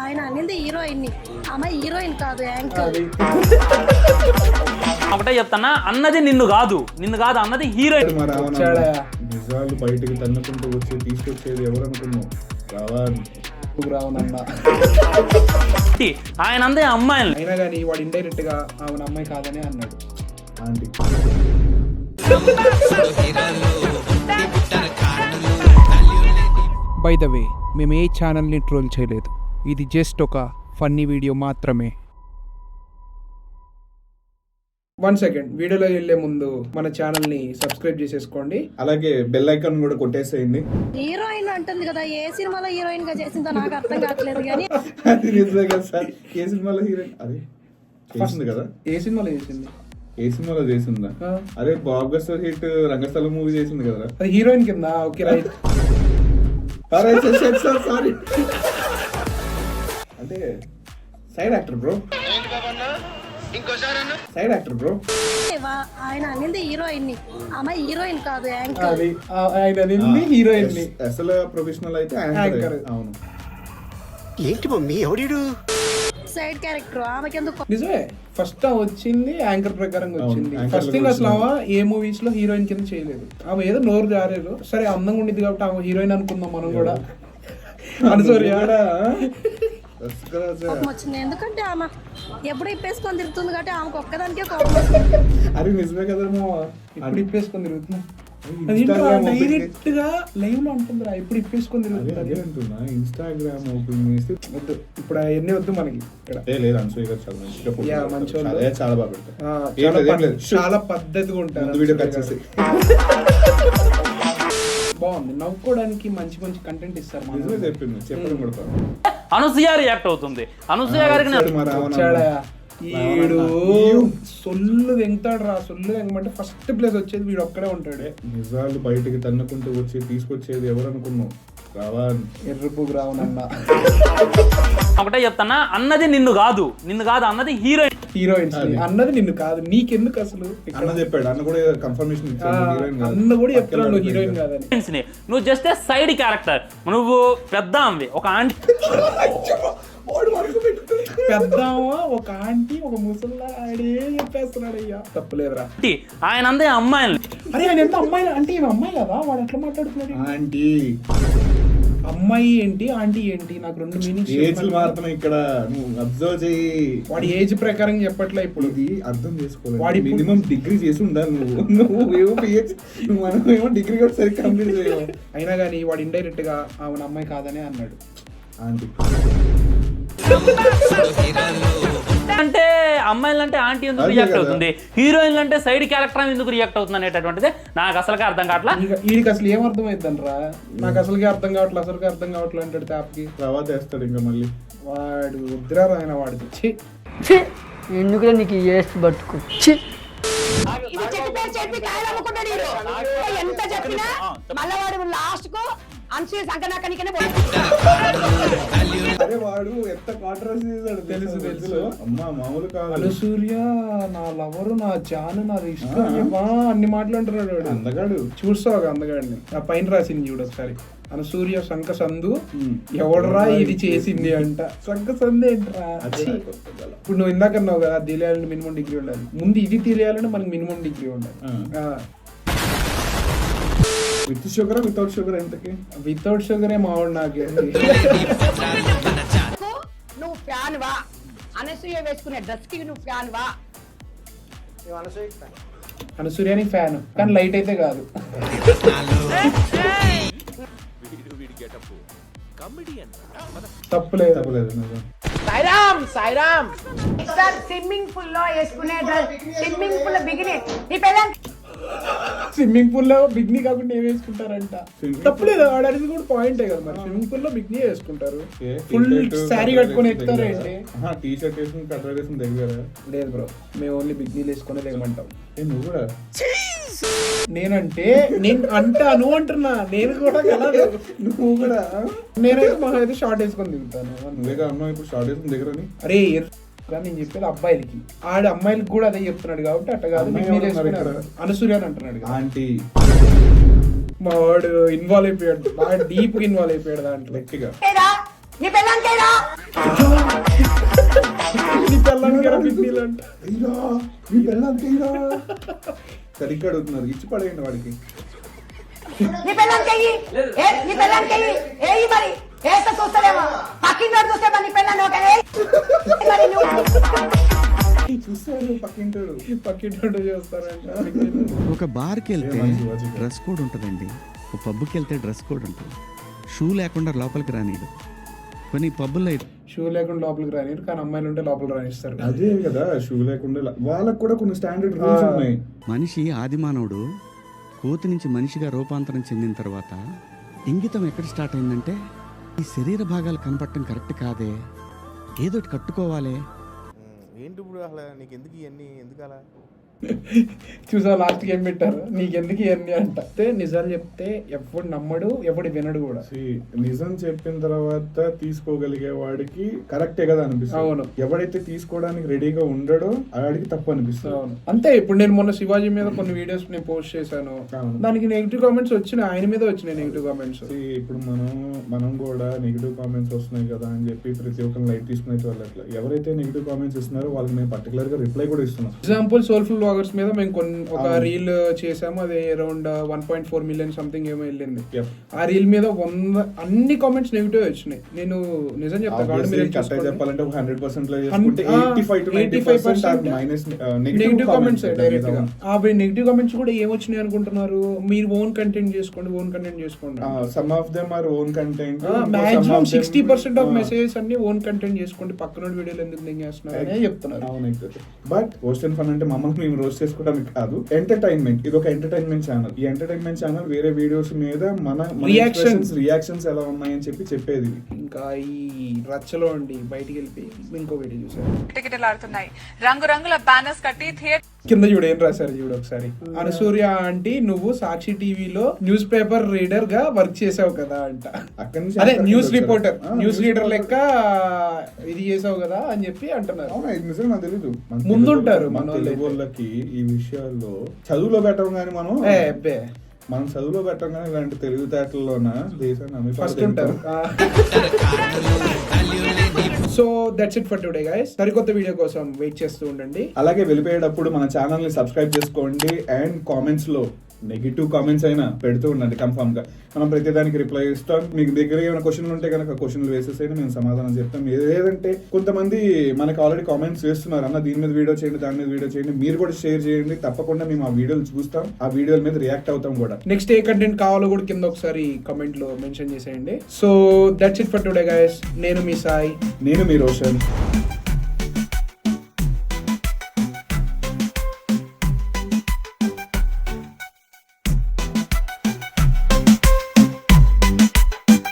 ఆయన అనింది హీరోయిన్ ని, అమ్మాయి హీరోయిన్ కాదు యాంకర్. ఒకటే చెప్తానా, అన్నది నిన్ను కాదు అన్నది హీరోయిన్. నిజాలు బయటికి తన్నుకుంటూ వచ్చి తీసుకొచ్చేది ఎవరు అనుకున్నావు? రావణన్న ఆయన అందే అమ్మాయిని. అయినా కానీ వాడు ఇండైరెక్ట్ గా ఆమె అమ్మాయి కాదని అన్నాడు. ఆంటీ బై ద వే, మేము ఏ ఛానల్ని ట్రోల్ చేయలేదు, ఇది జస్ట్ ఒక ఫన్నీ వీడియో మాత్రమే. 1 సెకండ్, వీడియోలో వెళ్ళే ముందు మన ఛానల్ని సబ్స్క్రైబ్ చేసేసుకోండి, అలాగే బెల్ ఐకాన్ కూడా కొట్టేసేయండి. హీరోయిన్ అంటుంది కదా, ఏ సినిమాలో హీరోయిన్ గా చేసిందో నాకు అర్థం కావట్లేదు కానీ అది నిజమే కదా సార్. ఏ సినిమాలో హీరోయిన్ అది చేసింది కదా? ఏ సినిమాలో చేసింది? ఏ సినిమాలో చేసిందా? అరే బాబ్ గస్టర్ హిట్ రంగస్థలం మూవీ చేసింది కదా. అది హీరోయిన్ కింద. Okay right. సారీ, అంటే side actor bro. Side actor bro. ఆయన అనింది హీరోయిన్ ని, అమ్మాయి హీరోయిన్ కాదు యాంకర్. అది ఆయన అనింది హీరోయిన్ ని. అసలు ప్రొఫెషనల్ అయితే యాంకర్. అవును. ఏంటి మమ్మీ ఎవడీడు? సైడ్ క్యారెక్టర్ ఆమెకి ఎందుకు? నిజమే, ఫస్ట్ వచ్చింది యాంకర్ ప్రకారం వచ్చింది. ఫస్ట్ థింగ్ అసలు ఆమె ఏ మూవీస్ లో హీరోయిన్ కింద చేయలేదు. ఆమె ఏదో నోరు జారేరు, సరే అందంగా ఉండిద్ది కాబట్టి ఆమె హీరోయిన్ అనుకుందాం మనం కూడా. అనుసూర్య కోపం వచ్చింది, ఎందుకంటే ఆమె ఎప్పుడు ఇప్పేసుకొని తిరుగుతుంది కాబట్టి ఆమెకు ఒక్కదానికే కోపం వస్తుంది. అది నిజమే కదమ్మా, ఇప్పుడు ఇప్పేసుకొని తిరుగుతున్నా. డైరెక్ట్ గా లైవ్ లో అంటుందిరా, ఇప్పుడు ఇప్పేసుకొని తిరుగుతున్నా. ఇన్స్టాగ్రామ్ ఓపెన్ చేసి వద్దు, ఇప్పుడు అవన్నీ వద్దు మనకి. లేదు అనసూయ గారు చాలా మంచిగా మంచి చాలా బాగా పెడతారు, చాలా పద్ధతిగా ఉంటారు. వీడియో కట్ చేసి బాగుంది, నవ్వుకోవడానికి మంచి మంచి కంటెంట్ ఇస్తారు. నిజమే చెప్పింది, చెప్పడం కూడా. అనసూయ రియాక్ట్ అవుతుంది. అనసూయ గారికి వీడు సొల్లు వెంగుతాడు రా, సొల్లు వెంగమంటే ఫస్ట్ ప్లేస్ వచ్చేది వీడు ఒక్కడే ఉంటాడు. నిజాలు బయటికి తన్నుకుంటూ వచ్చి తీసుకొచ్చేది ఎవరు అనుకున్నావు? ఎర్రపు రావణన్న. ఒకటే చెప్తానా, అన్నది నిన్ను కాదు అన్నది హీరోయిన్. హీరోయిన్స్ అన్నది నిన్ను కాదు, నీకెందుకు అసలు? అన్న చెప్పాడు, అన్న కూడా కన్ఫర్మేషన్ అన్న కూడా చెప్తున్నాడు హీరోయిన్ కాదని. నువ్వు జస్ట్ సైడ్ క్యారెక్టర్, నువ్వు పెద్ద ఆమె, ఒక ఆంటీ. పెద్దామా, ఒక ఆంటీ, ఒక ముసల్లా, ఆడే చెప్పేస్తున్నాడు. అయ్యా తప్పలేదురా. ఆయన అందే అమ్మాయిని. అరే ఆయన ఎంత అమ్మాయి అంటే ఈమె అమ్మాయి కదా, వాడు ఎట్లా మాట్లాడుతున్నాడు? ఆంటీ అమ్మాయి ఏంటి, ఆంటీ ఏంటి? నాకు రెండు మీనింగ్స్ ఏజ్లు మారుతున్నాయి ఇక్కడ, నువ్వు అబ్జర్వ్ చేయి. వాడి ఏజ్ ప్రకారం చెప్పట్లే ఇప్పుడు. ఇది అర్థం చేసుకోవాలి, వాడి మినిమం డిగ్రీ చేసి ఉండాలి. నువ్వేమో పిహెచ్, మనమేమో డిగ్రీ కూడా సరిగ్గా కంప్లీట్ చేయవు. అయినా కానీ వాడు ఇండైరెక్ట్ గా ఆమె అమ్మాయి కాదని అన్నాడు. ఆంటీ అంటే అమ్మాయిలు అంటే ఆంటీ ఎందుకు రియాక్ట్ అవుతుంది, హీరోయిన్లు అంటే సైడ్ క్యారెక్టర్ ఎందుకు రియాక్ట్ అవుతుంది అనేటటువంటిది నాకు అసలుగా అర్థం కావట్లా. వీడికి అసలు ఏం అర్థం అవుతుందిరా, నాకు అసలుగా అర్థం కావట్లేదు, అసలుగా అర్థం కావట్లేదు అంటాడు. తాపకి తర్వాత వేస్తాడు ఇంకా మళ్ళీ. వాడు వద్దురా ఆయన, వాడికి ఎందుకు నీకు ఏసు బతుకు. ఎంత చెప్పినా మళ్ళా వాడు లాస్ట్ కు అనసూయ సంకనాకనికనే. అరే వాడు ఎంత కాంట్రవర్సీ చేశాడు తెలుసు. అమ్మా మామూలు కాదు. అనసూర్య నా లవరు, నా జాను, నాది ఇష్టం అన్ని మాట్లాడుతున్నాడు వాడు. అందగాడు చూస్తావు అందగాడిని. ఆ పైన రాసింది చూడు ఒకసారి, అనసూర్య శంఖ సందు ఎవడరా ఇది చేసింది అంట. శంఖ సందు ఏంట్రా? ఇప్పుడు నువ్వు ఇందాక అన్నావు కదా, తెలియాలంటే మినిమం డిగ్రీ ఉండాలి. ముందు ఇది తెలియాలంటే మనకి మినిమం డిగ్రీ ఉండాలి. విత్ షుగర్ వితౌట్ షుగర్ ఎంతకి? వితౌట్ షుగరే మావాడు నాకు. నువ్వు ఫ్యాన్ వా, అనసూయ వేసుకునే డ్రెస్ కి నువ్వు ఫ్యాన్ వా? అనసూర్యని ఫ్యాన్, కానీ లైట్ అయితే కాదు. తప్పులేదు, తప్పలేదు. Sairam Sairam. Sir swimming pool లో వేసుకునే డ్రెస్, స్విమ్మింగ్ పూల్ లో బిగిని నీ పెళ్ళాం. స్విమ్మింగ్ పూల్ లో బిగ్నీ కాకుండా ఏం వేసుకుంటారంట. తప్పలేదు, ఆడది కూడా పాయింటే కదా. మరి స్విమ్మింగ్ పూల్ లో బిగ్నీ వేసుకుంటారు, ఫుల్ శారీ కట్టుకొని ఎక్కుతారు ఏంటి? టీ షర్ట్ వేసుకుని కట్టర్ వేసుకుని దగ్గర లేదు బ్రో, మేము ఓన్లీ బిగ్నీలు వేసుకునే దిగమంటాం. నువ్వు కూడా? నేనంటే నేను అంటాను అంటున్నా, నేను కూడా కలదు. నువ్వు కూడా? నేనైతే మా అయితే షార్ట్ వేసుకొని దిగుతాను. నువ్వేగా అమ్మాయి ఇప్పుడు షార్ట్ వేసుకుని దగ్గర. అరే నేను చెప్పేది అబ్బాయిలకి, ఆడ అమ్మాయిలకి కూడా అదే చెప్తున్నాడు కాబట్టి అట్ట కాదు. అనసూర్య అని అంటున్నాడు ఆంటీ. మా వాడు ఇన్వాల్వ్ అయిపోయాడు, బాగా డీప్ గా ఇన్వాల్వ్ అయిపోయాడు దాంట్లో. గట్టిగా నీ పెళ్ళానికి రా నీ పిల్లలకి రా పిక్నీలు అంట. అయ్యా మీ పెళ్ళానికి అయ్యా సరిగ్గా అడుగుతున్నారు, ఇచ్చి పడేయండి వాడికి. నీ పెళ్ళానికి అయ్యి నీ పెళ్ళానికి అయ్యి ఏయి మరి ఏస్తే చూస్తావేమో పక్కింటి చూస్తే మరి నీ పెళ్ళాన్ని ఒక మరి నువ్వు చూస్తారు పక్కింటాడు. పక్కింటి చేస్తారంట. ఒక బార్కి వెళ్తే డ్రెస్ కోడ్ ఉంటుందండి, ఒక పబ్కి వెళ్తే డ్రెస్ కోడ్ ఉంటుంది. షూ లేకుండా లోపలికి రానిడు. కొన్ని పబ్బుల్లో షూ లేకుండా లోపలికి రానిరు, కానీ అమ్మాయిలు ఉంటే లోపలికి రానిస్తారు. అదే కదా, షూ లేకుండా వాళ్ళకు కూడా కొన్ని స్టాండర్డ్ రూల్స్ ఉన్నాయి. మనిషి ఆదిమానవుడు కోతి నుంచి మనిషిగా రూపాంతరం చెందిన తర్వాత ఇంగితం ఎక్కడ స్టార్ట్ అయిందంటే ఈ శరీర భాగాలు కనపడటం కరెక్ట్ కాదే, ఏదోటి కట్టుకోవాలి. ఏంటి ఇప్పుడు అసలు నీకు ఎందుకు ఇవన్నీ, ఎందుకు అలా? చూసా లాస్ట్కి ఏం పెట్టారు, నీకెందుకు ఇవన్నీ అంట. నిజాలు చెప్తే ఎప్పుడు నమ్మడు, ఎప్పుడు వినడు కూడా. నిజం చెప్పిన తర్వాత తీసుకోగలిగే వాడికి కరెక్టే కదా అనిపిస్తుంది. అవును. ఎవడైతే తీసుకోవడానికి రెడీగా ఉండడో వాడికి తప్పు అనిపిస్తుంది. అవును, అంతే. ఇప్పుడు నేను మొన్న శివాజీ మీద కొన్ని వీడియోస్ నేను పోస్ట్ చేశాను, దానికి నెగిటివ్ కామెంట్స్ వచ్చినాయి, ఆయన మీద వచ్చినాయి నెగిటివ్ కామెంట్స్. ఇప్పుడు మనం కూడా నెగిటివ్ కామెంట్స్ వస్తున్నాయి కదా అని చెప్పి ప్రతి ఒక్కరు లైట్ తీసుకునే వాళ్ళు అట్లా. ఎవరైతే నెగిటివ్ కామెంట్స్ ఇస్తున్నారో వాళ్ళకి మేము పర్టికులర్ గా రిప్లై కూడా ఇస్తున్నాం. ఎగ్జాంపుల్ సోల్ఫుల్ బ్లాగర్స్ మీద మేము ఒక రీల్ చేసాము, అది అరౌండ్ 1.4 మిలియన్ సంథింగ్ ఏమో వెళ్ళింది. ఆ రీల్ మీద అన్ని కామెంట్స్ నెగిటివ్ వచ్చినాయి. నేను నిజం చెప్తాను, చెప్పాలంటే 100% నెగిటివ్ కామెంట్స్ డైరెక్ట్ గా. ఆ నెగిటివ్ కామెంట్స్ కూడా ఏమొచ్చినాయి అనుకుంటున్నారు మీరు? ఓన్ కంటెంట్ చేసుకోండి, ఓన్ కంటెంట్ చేసుకోండి. Some of them are own content. Maximum 60% of messages అన్ని ఓన్ కంటెంట్ చేసుకోండి, పక్కన వీడియోలు ఎందుకు చేస్తున్నారు అని చెప్తున్నారు. బట్ రోస్ట్ అండ్ ఫన్ అంటే మమ్మల్ని మేము రోస్ట్ చేసుకోవడానికి కాదు, ఎంటర్టైన్మెంట్. ఇది ఒక ఎంటర్టైన్మెంట్ ఛానల్. ఈ ఎంటర్టైన్మెంట్ ఛానల్ వేరే వీడియోస్ మీద మన రియాక్షన్స్ ఎలా ఉన్నాయని చెప్పేది. ఇంకా ఈ రచ్చలో అండి బయటికి వెళ్ళి ఇంకో వీడియో చూసారు, కిటకిటలాడుతున్నాయి రంగురంగుల బ్యానర్స్ కట్టి థియేటర్ కింద చూడు ఏం రాశారు చూడు ఒకసారి. అనసూర్య ఆంటీ నువ్వు సాక్షి టీవీలో న్యూస్ పేపర్ రీడర్ గా వర్క్ చేసావు కదా అంట. అదే న్యూస్ రిపోర్టర్, న్యూస్ రీడర్ లెక్క ఇది చేసావు కదా అని చెప్పి అంటున్నారు. అవునా, ఇది నిజంగా నాకు తెలీదు. ముందుంటారు మన తెలుగు వాళ్ళకి ఈ విషయాల్లో. చదువులో పెట్టడం కానీ మనం చదువులో పెట్టడం కానీ ఇలాంటి తెలివితేటల్లోన దేశాన్ని ఫస్ట్ ఉంటారు. So that's it for today guys. సరికొత్త వీడియో కోసం వెయిట్ చేస్తూ ఉండండి. అలాగే వెళ్ళిపోయేటప్పుడు మన ఛానల్ ని సబ్స్క్రైబ్ చేసుకోండి అండ్ కామెంట్స్ లో నెగిటివ్ కామెంట్స్ అయినా పెడుతూ ఉండండి. కన్ఫర్మ్ గా మనం ప్రతిదానికి రిప్లై ఇస్తాం. మీకు దగ్గర ఏమైనా క్వశ్చన్లు ఉంటే కనుక క్వశ్చన్లు వేసేసైనా మేము సమాధానం చెప్తాం. లేదంటే కొంతమంది మనకి ఆల్రెడీ కామెంట్స్ చేస్తున్నారు, అన్న దీని మీద వీడియో చేయండి, దాని మీద వీడియో చేయండి, మీరు కూడా షేర్ చేయండి. తప్పకుండా మేము ఆ వీడియోలు చూస్తాం, ఆ వీడియోల మీద రియాక్ట్ అవుతాం కూడా. నెక్స్ట్ ఏ కంటెంట్ కావాలో కూడా కింద ఒకసారి కమెంట్ లో మెన్షన్ చేసేయండి. So that's it for today guys. నేను మీ సాయి, నేను మీ రోషన్.